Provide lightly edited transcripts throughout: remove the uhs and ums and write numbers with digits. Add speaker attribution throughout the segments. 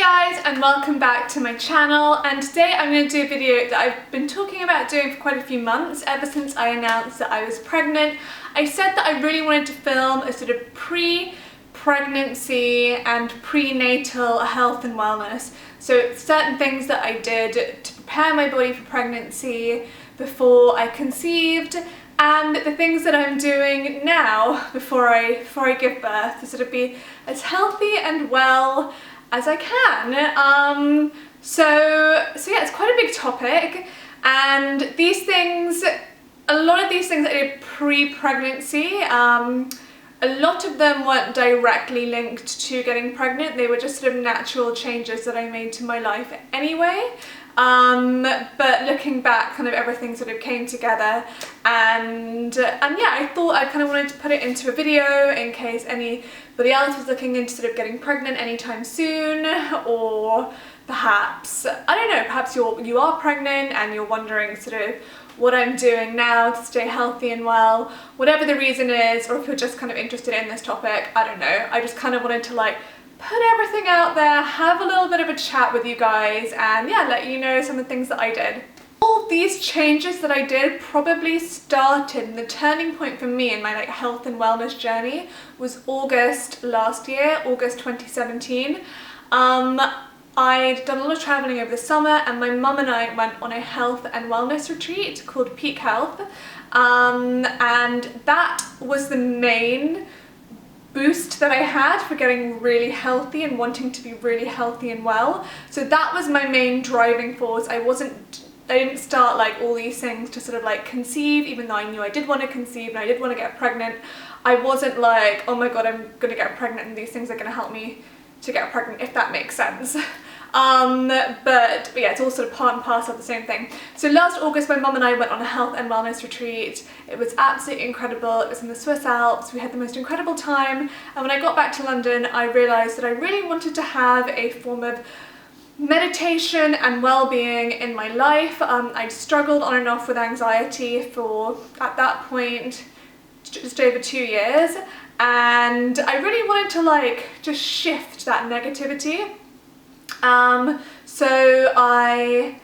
Speaker 1: guys, and welcome back to my channel, and today I'm going to do a video that I've been talking about doing for quite a few months, ever since I announced that I was pregnant. I said that I really wanted to film a sort of pre-pregnancy and prenatal health and wellness. So certain things that I did to prepare my body for pregnancy before I conceived, and the things that I'm doing now before I give birth to sort of be as healthy and well as I can. So yeah, it's quite a big topic, and these things, a lot of these things I did pre-pregnancy, a lot of them weren't directly linked to getting pregnant. They were just sort of natural changes that I made to my life anyway. But looking back, kind of everything sort of came together, and yeah, I thought I kind of wanted to put it into a video in case anybody else was looking into sort of getting pregnant anytime soon, or perhaps, I don't know, perhaps you are pregnant and you're wondering sort of what I'm doing now to stay healthy and well, whatever the reason is, or if you're just kind of interested in this topic, I don't know. I just kind of wanted to like put everything out there, have a little bit of a chat with you guys, and yeah, let you know some of the things that I did. All these changes that I did probably started, and the turning point for me in my like health and wellness journey was August last year, August 2017. I'd done a lot of traveling over the summer, and my mum and I went on a health and wellness retreat called Peak Health, and that was the main boost that I had for getting really healthy and wanting to be really healthy and well. So that was my main driving force. I didn't start like all these things to sort of like conceive, even though I knew I did want to conceive and I did want to get pregnant. I wasn't like, oh my god, I'm gonna get pregnant and these things are gonna help me to get pregnant, if that makes sense. But yeah, it's all sort of part and parcel of the same thing. So last August, my mum and I went on a health and wellness retreat. It was absolutely incredible. It was in the Swiss Alps. We had the most incredible time. And when I got back to London, I realised that I really wanted to have a form of meditation and well-being in my life. I'd struggled on and off with anxiety for, at that point, just over 2 years. And I really wanted to like just shift that negativity. So I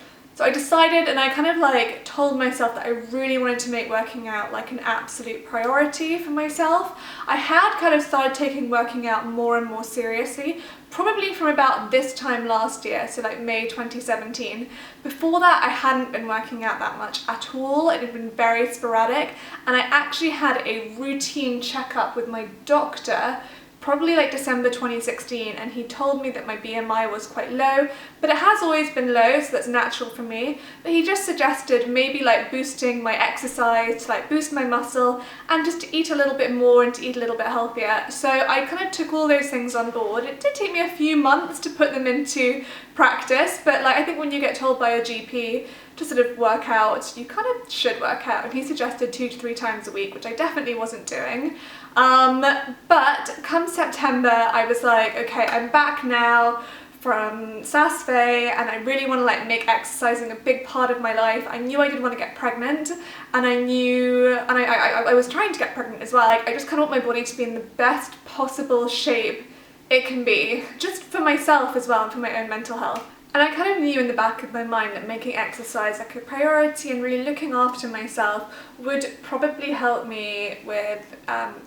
Speaker 1: decided, and I kind of like told myself that I really wanted to make working out like an absolute priority for myself. I had kind of started taking working out more and more seriously, probably from about this time last year, so like May 2017. Before that, I hadn't been working out that much at all. It had been very sporadic, and I actually had a routine checkup with my doctor probably like December 2016, and he told me that my BMI was quite low, but it has always been low, so that's natural for me. But he just suggested maybe like boosting my exercise to like boost my muscle, and just to eat a little bit more and to eat a little bit healthier. So I kind of took all those things on board. It did take me a few months to put them into practice, but like I think when you get told by a GP to sort of work out, you kind of should work out, and he suggested 2 to 3 times a week, which I definitely wasn't doing. But come September, I was like, okay, I'm back now from SASFE, and I really want to like make exercising a big part of my life. I knew I didn't want to get pregnant, and I was trying to get pregnant as well. Like, I just kind of want my body to be in the best possible shape it can be, just for myself as well, and for my own mental health. And I kind of knew in the back of my mind that making exercise like a priority and really looking after myself would probably help me with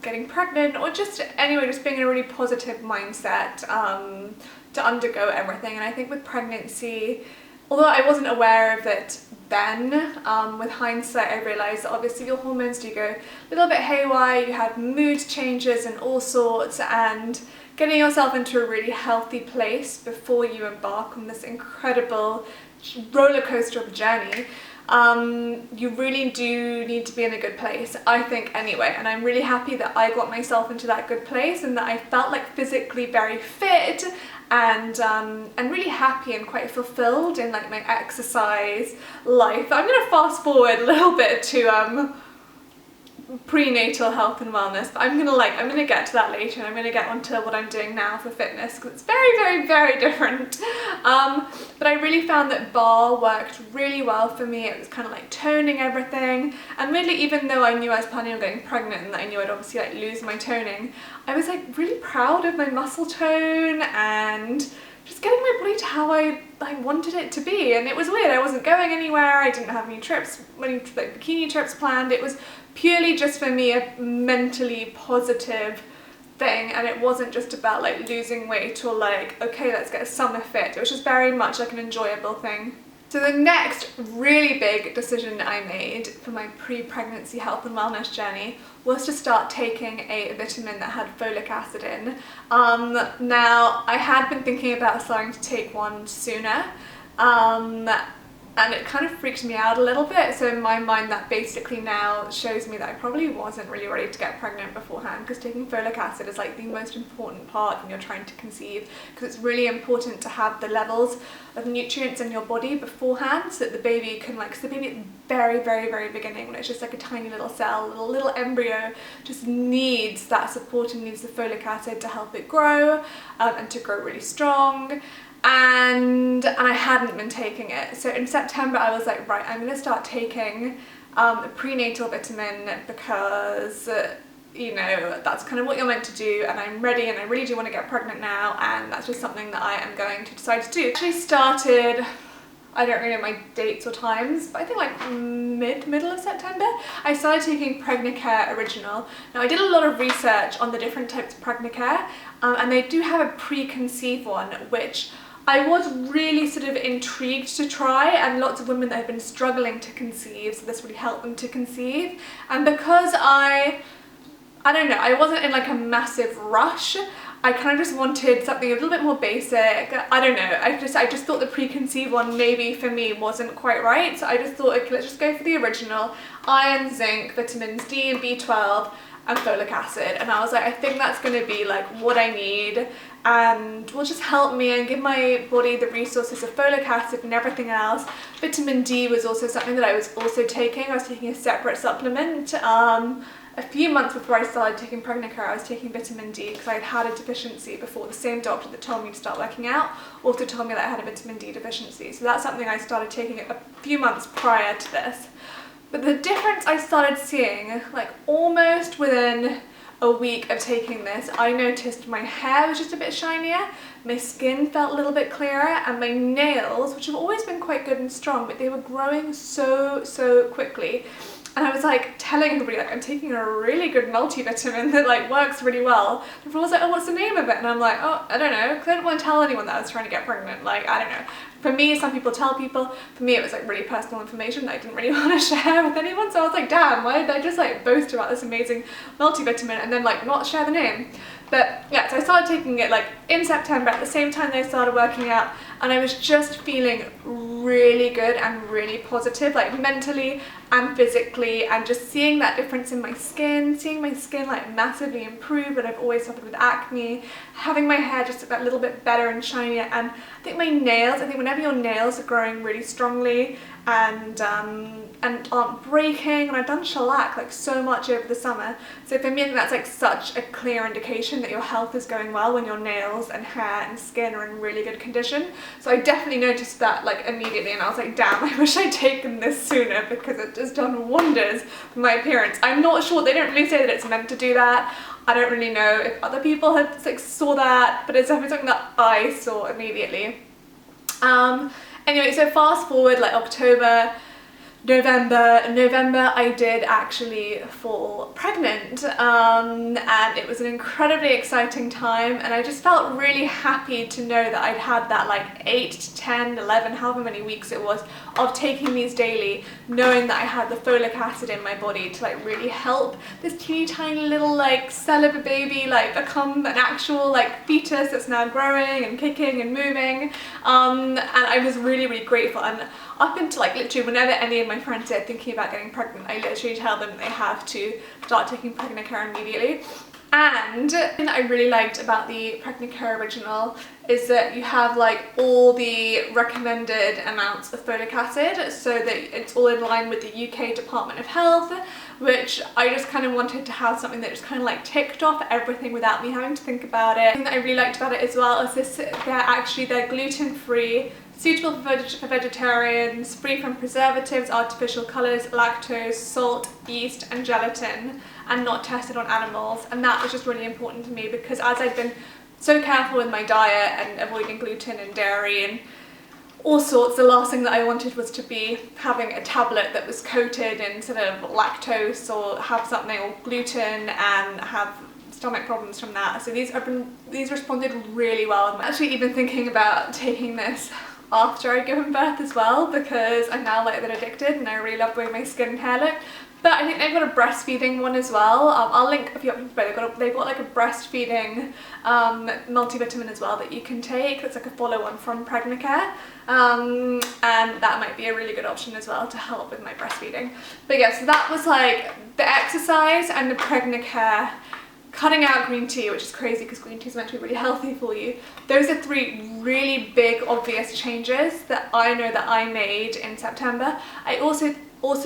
Speaker 1: getting pregnant, or just anyway, just being in a really positive mindset to undergo everything. And I think with pregnancy, although I wasn't aware of it then, with hindsight I realised that obviously your hormones do go a little bit haywire, you have mood changes and all sorts, and getting yourself into a really healthy place before you embark on this incredible roller coaster of a journey, you really do need to be in a good place, I think, anyway. And I'm really happy that I got myself into that good place, and that I felt like physically very fit and really happy and quite fulfilled in like my exercise life. I'm gonna fast forward a little bit to prenatal health and wellness, but I'm gonna get to that later, and I'm gonna get onto what I'm doing now for fitness, because it's very, very, very different. But I really found that barre worked really well for me. It was kind of like toning everything, and really, even though I knew I was planning on getting pregnant and that I knew I'd obviously like lose my toning, I was like really proud of my muscle tone, and just getting my body to how I wanted it to be. And it was weird, I wasn't going anywhere, I didn't have any trips, any like bikini trips planned. It was purely just for me a mentally positive thing, and it wasn't just about like losing weight or like, okay, let's get a summer fit. It was just very much like an enjoyable thing. So the next really big decision I made for my pre-pregnancy health and wellness journey was to start taking a vitamin that had folic acid in. Now, I had been thinking about starting to take one sooner, and it kind of freaked me out a little bit. So in my mind, that basically now shows me that I probably wasn't really ready to get pregnant beforehand, because taking folic acid is like the most important part when you're trying to conceive, because it's really important to have the levels of nutrients in your body beforehand so that the baby can like, so the baby at the very, very, very beginning, when it's just like a tiny little cell, little embryo, just needs that support and needs the folic acid to help it grow and to grow really strong. And I hadn't been taking it. So in September I was like, right, I'm going to start taking a prenatal vitamin, because you know, that's kind of what you're meant to do, and I'm ready and I really do want to get pregnant now, and that's just something that I am going to decide to do. I actually started, I don't really know my dates or times, but I think like middle of September, I started taking Pregnacare Original. Now I did a lot of research on the different types of Pregnacare, and they do have a preconceived one, which I was really sort of intrigued to try, and lots of women that have been struggling to conceive, so this really helped them to conceive. And because I don't know, I wasn't in like a massive rush, I kind of just wanted something a little bit more basic. I don't know, I just thought the preconceived one maybe for me wasn't quite right, so I just thought, okay, let's just go for the original. Iron, zinc, vitamins D and B12 and folic acid, and I was like, I think that's going to be like what I need, and will just help me and give my body the resources of folic acid and everything else. Vitamin D was also something that I was also taking. I was taking a separate supplement. A few months before I started taking Pregnacare, I was taking vitamin D because I had a deficiency before. The same doctor that told me to start working out also told me that I had a vitamin D deficiency. So that's something I started taking a few months prior to this. But the difference I started seeing, like almost within a week of taking this, I noticed my hair was just a bit shinier, my skin felt a little bit clearer, and my nails, which have always been quite good and strong, but they were growing so quickly. And I was like telling everybody, like, I'm taking a really good multivitamin that like works really well. And everyone was like, oh, what's the name of it? And I'm like, oh, I don't know, because I didn't want to tell anyone that I was trying to get pregnant. Like, I don't know. For me, some people tell people. For me, it was like really personal information that I didn't really want to share with anyone. So I was like, damn, why did I just like boast about this amazing multivitamin and then like not share the name? But yeah, so I started taking it like in September at the same time that I started working out, and I was just feeling really good and really positive, like mentally and physically, and just seeing that difference in my skin, seeing my skin like massively improve, and I've always suffered with acne, having my hair just a little bit better and shinier, and I think my nails, I think whenever your nails are growing really strongly and aren't breaking, and I've done shellac like so much over the summer, so for me I think that's like such a clear indication that your health is going well when your nails and hair and skin are in really good condition. So I definitely noticed that like immediately, and I was like, damn, I wish I'd taken this sooner, because it has done wonders for my appearance. I'm not sure, they don't really say that it's meant to do that. I don't really know if other people had like saw that, but it's definitely something that I saw immediately. Anyway, so fast forward like October, November I did actually fall pregnant, and it was an incredibly exciting time, and I just felt really happy to know that I'd had that like 8 to 10, 11, however many weeks it was, of taking these daily, knowing that I had the folic acid in my body to like really help this teeny tiny little like cell of a baby like become an actual like fetus that's now growing and kicking and moving, and I was really grateful. And up until like literally whenever any of my friends are thinking about getting pregnant, I literally tell them they have to start taking Pregnacare immediately. And the thing that I really liked about the Pregnacare Original is that you have like all the recommended amounts of folic acid, so that it's all in line with the UK Department of Health, which I just kind of wanted to have something that just kind of like ticked off everything without me having to think about it. The thing that I really liked about it as well is this, they're gluten-free, suitable for vegetarians, free from preservatives, artificial colours, lactose, salt, yeast and gelatin, and not tested on animals. And that was just really important to me, because as I'd been so careful with my diet and avoiding gluten and dairy and all sorts. The last thing that I wanted was to be having a tablet that was coated in sort of lactose or have something or gluten and have stomach problems from that. So these responded really well. I'm actually even thinking about taking this after I'd given birth as well, because I'm now like a bit addicted and I really love the way my skin and hair look. But I think they've got a breastfeeding one as well. I'll link a few options below. They've got like a breastfeeding multivitamin as well that you can take. That's like a follow-on from Pregnacare. And that might be a really good option as well to help with my breastfeeding. But yeah, so that was like the exercise and the Pregnacare. Cutting out green tea, which is crazy because green tea is meant to be really healthy for you. Those are 3 really big, obvious changes that I know that I made in September. I also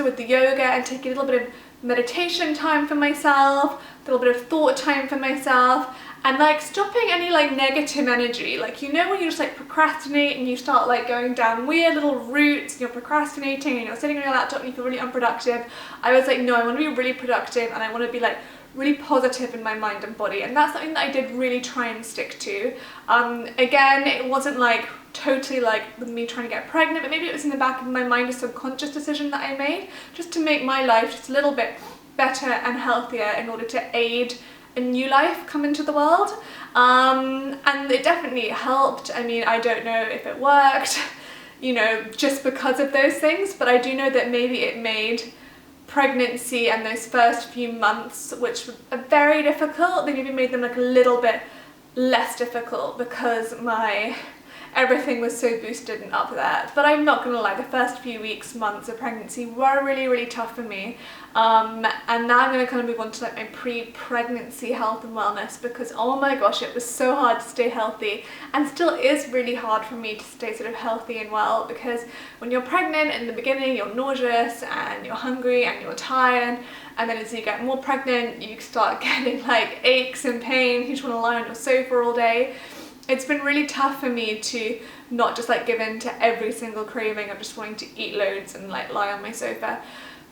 Speaker 1: with the yoga and taking a little bit of meditation time for myself, a little bit of thought time for myself, and like stopping any like negative energy. Like, you know when you just like procrastinate and you start like going down weird little routes and you're procrastinating and you're sitting on your laptop and you feel really unproductive. I was like, no, I want to be really productive and I want to be like really positive in my mind and body, and that's something that I did really try and stick to. Again, it wasn't like totally like with me trying to get pregnant, but maybe it was in the back of my mind, a subconscious decision that I made just to make my life just a little bit better and healthier in order to aid a new life come into the world. And it definitely helped. I mean, I don't know if it worked, you know, just because of those things, but I do know that maybe it made pregnancy and those first few months, which are very difficult, they maybe made them like a little bit less difficult because everything was so boosted and up there. But I'm not gonna lie, the first few weeks, months of pregnancy were really tough for me. And now I'm gonna kind of move on to like my pre-pregnancy health and wellness, because oh my gosh, it was so hard to stay healthy, and still is really hard for me to stay sort of healthy and well, because when you're pregnant in the beginning, you're nauseous and you're hungry and you're tired, and then as you get more pregnant, you start getting like aches and pain, you just want to lie on your sofa all day. It's been really tough for me to not just like give in to every single craving of just wanting to eat loads and like lie on my sofa.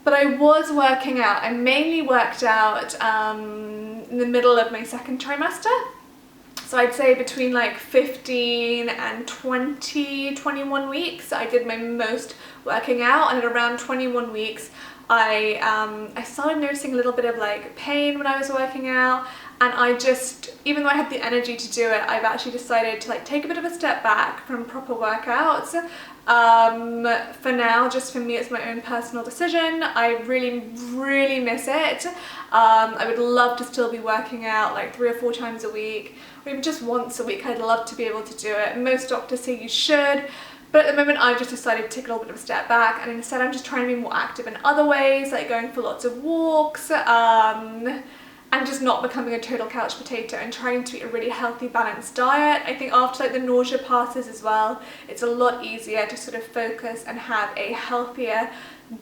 Speaker 1: But I was working out. I mainly worked out in the middle of my second trimester. So I'd say between like 15 and 21 weeks, I did my most working out, and at around 21 weeks, I started noticing a little bit of like pain when I was working out, and I just, even though I had the energy to do it, I've actually decided to like take a bit of a step back from proper workouts. For now, just for me, it's my own personal decision. I really miss it. I would love to still be working out like 3 or 4 times a week, or even just once a week. I'd love to be able to do it. Most doctors say you should. But at the moment, I've just decided to take a little bit of a step back, and instead I'm just trying to be more active in other ways, like going for lots of walks, and just not becoming a total couch potato, and trying to eat a really healthy, balanced diet. I think after like the nausea passes as well, it's a lot easier to sort of focus and have a healthier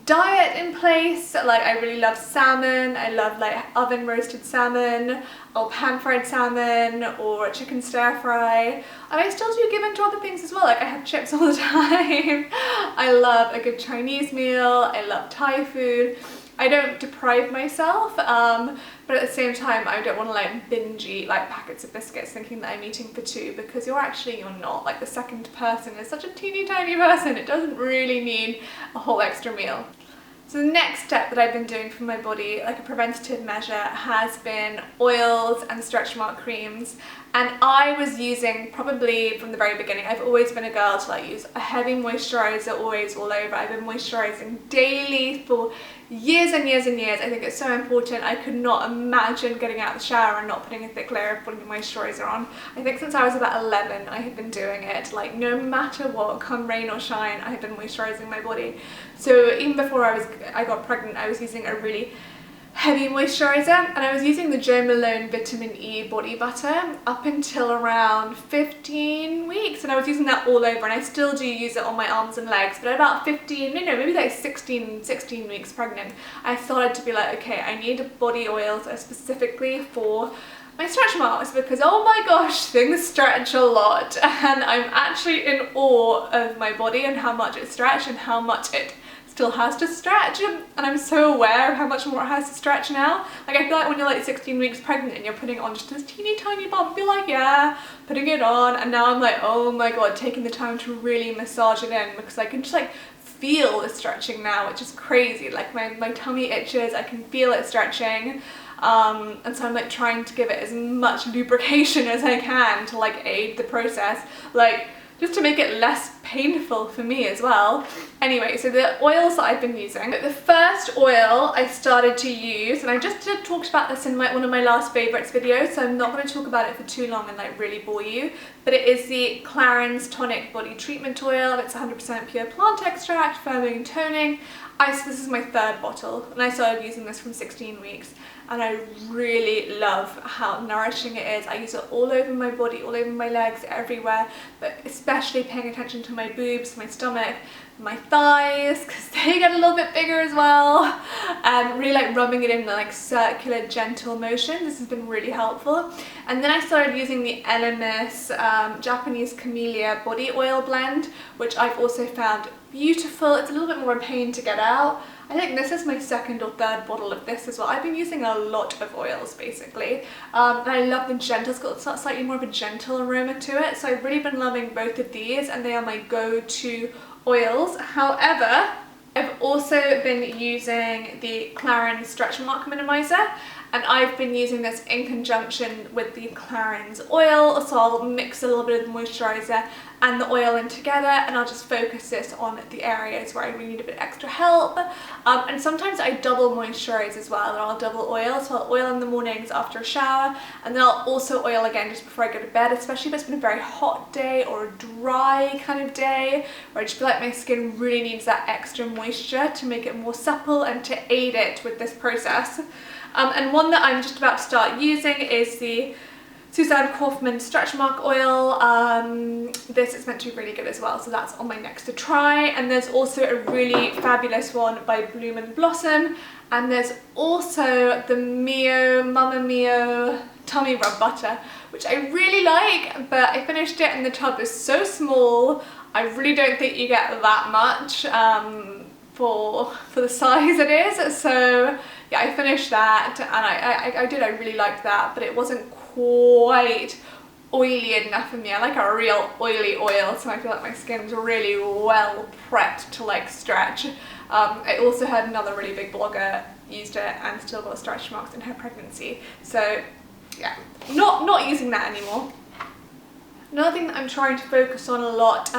Speaker 1: diet in place. Like, I really love salmon. I love like oven roasted salmon or pan fried salmon or chicken stir fry. And I still do give in to other things as well. Like, I have chips all the time. I love a good Chinese meal. I love Thai food. I don't deprive myself, but at the same time, I don't want to like binge eat like packets of biscuits thinking that I'm eating for 2, because you're not. Like, the second person is such a teeny tiny person. It doesn't really need a whole extra meal. So the next step that I've been doing for my body, like a preventative measure, has been oils and stretch mark creams. And I was using, probably from the very beginning, I've always been a girl to like use a heavy moisturizer always all over. I've been moisturizing daily for years and years and years. I think it's so important. I could not imagine getting out of the shower and not putting a thick layer of body moisturizer on. I think since I was about 11, I had been doing it. Like, no matter what, come rain or shine, I had been moisturizing my body. So even before I got pregnant, I was using a really heavy moisturizer, and I was using the Jo Malone Vitamin E body butter up until around 15 weeks, and I was using that all over, and I still do use it on my arms and legs. But at about 15, maybe like 16 weeks pregnant, I started to be like, okay, I need body oils that are specifically for my stretch marks, because oh my gosh, things stretch a lot, and I'm actually in awe of my body and how much it stretched and how much it still has to stretch, and I'm so aware of how much more it has to stretch now. Like, I feel like when you're like 16 weeks pregnant and you're putting on just this teeny tiny bump, you're like, yeah, putting it on, and now I'm like, oh my god, taking the time to really massage it in, because I can just like feel the stretching now, which is crazy. Like my tummy itches, I can feel it stretching, and so I'm like trying to give it as much lubrication as I can to like aid the process, like just to make it less painful for me as well. Anyway, so the oils that I've been using. The first oil I started to use, and I just talked about this in one of my last favourites videos, so I'm not going to talk about it for too long and like really bore you, but it is the Clarins Tonic Body Treatment Oil. It's 100% pure plant extract, firming and toning. This is my third bottle, and I started using this from 16 weeks, and I really love how nourishing it is. I use it all over my body, all over my legs, everywhere, but especially paying attention to my boobs, my stomach, my thighs, because they get a little bit bigger as well, and really like rubbing it in like circular gentle motion. This has been really helpful. And then I started using the Elemis Japanese Camellia body oil blend, which I've also found beautiful. It's a little bit more a pain to get out. I think this is my second or third bottle of this as well. I've been using a lot of oils basically, and I love the gentle. It's got slightly more of a gentle aroma to it, so I've really been loving both of these, and they are my go-to oils. However, I've also been using the Clarins Stretch Mark Minimizer, and I've been using this in conjunction with the Clarins oil, so I'll mix a little bit of the moisturiser and the oil in together, and I'll just focus this on the areas where I really need a bit extra help. And sometimes I double moisturise as well, and I'll double oil, so I'll oil in the mornings after a shower, and then I'll also oil again just before I go to bed, especially if it's been a very hot day or a dry kind of day, where I just feel like my skin really needs that extra moisture to make it more supple and to aid it with this process. And one that I'm just about to start using is the Suzanne Kaufman Stretch Mark Oil. This is meant to be really good as well, so that's on my next to try. And there's also a really fabulous one by Bloom and Blossom, and there's also the Mama Mio Tummy Rub Butter, which I really like, but I finished it and the tub is so small. I really don't think you get that much for the size it is, so yeah, I finished that, and I really liked that, but it wasn't quite oily enough for me. I like a real oily oil, so I feel like my skin's really well prepped to like stretch. I also heard another really big blogger used it and still got stretch marks in her pregnancy, so yeah, not using that anymore. Another thing that I'm trying to focus on a lot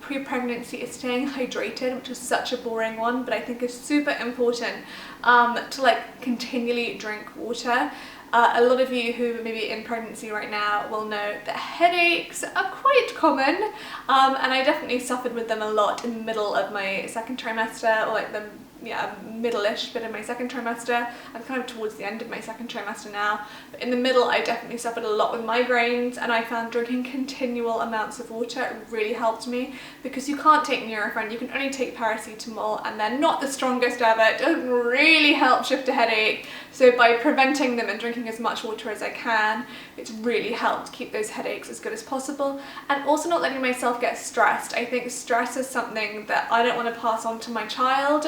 Speaker 1: pre-pregnancy is staying hydrated, which is such a boring one, but I think is super important to like continually drink water. A lot of you who may be in pregnancy right now will know that headaches are quite common, and I definitely suffered with them a lot in the middle of my second trimester, or like the middle-ish bit of my second trimester. I'm kind of towards the end of my second trimester now, but in the middle I definitely suffered a lot with migraines, and I found drinking continual amounts of water really helped me, because you can't take Nurofen, you can only take paracetamol, and they're not the strongest ever. It doesn't really help shift a headache, so by preventing them and drinking as much water as I can, it's really helped keep those headaches as good as possible, and also not letting myself get stressed. I think stress is something that I don't want to pass on to my child,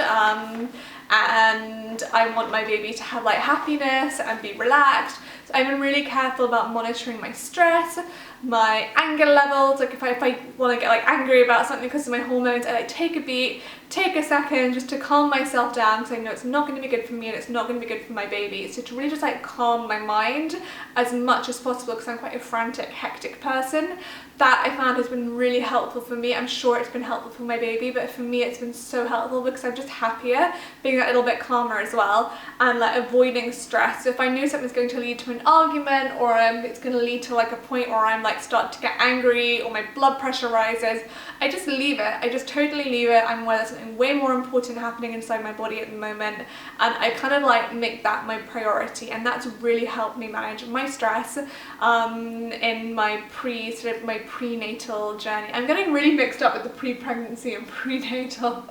Speaker 1: and I want my baby to have like happiness and be relaxed. So I've been really careful about monitoring my stress, my anger levels. Like if I want to get like angry about something because of my hormones, I like take a beat, take a second just to calm myself down, because I know it's not going to be good for me and it's not going to be good for my baby. So to really just like calm my mind as much as possible, because I'm quite a frantic, hectic person, that I found has been really helpful for me. I'm sure it's been helpful for my baby, but for me it's been so helpful because I'm just happier being a little bit calmer as well, and like avoiding stress. So if I know something's going to lead to an argument, or it's going to lead to like a point where I'm like start to get angry or my blood pressure rises, I just leave it. I just totally leave it. I'm aware there's something way more important happening inside my body at the moment, and I kind of like make that my priority, and that's really helped me manage my stress in my prenatal journey. I'm getting really mixed up with the pre-pregnancy and prenatal.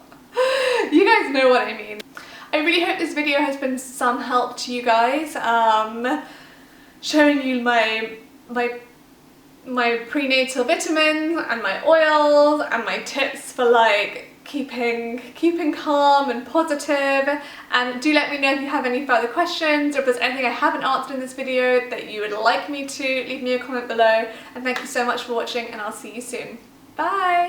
Speaker 1: You guys know what I mean. I really hope this video has been some help to you guys, showing you my prenatal vitamins and my oils and my tips for like keeping calm and positive. And do let me know if you have any further questions, or if there's anything I haven't answered in this video that you would like me to. Leave me a comment below, and thank you so much for watching, and I'll see you soon. Bye!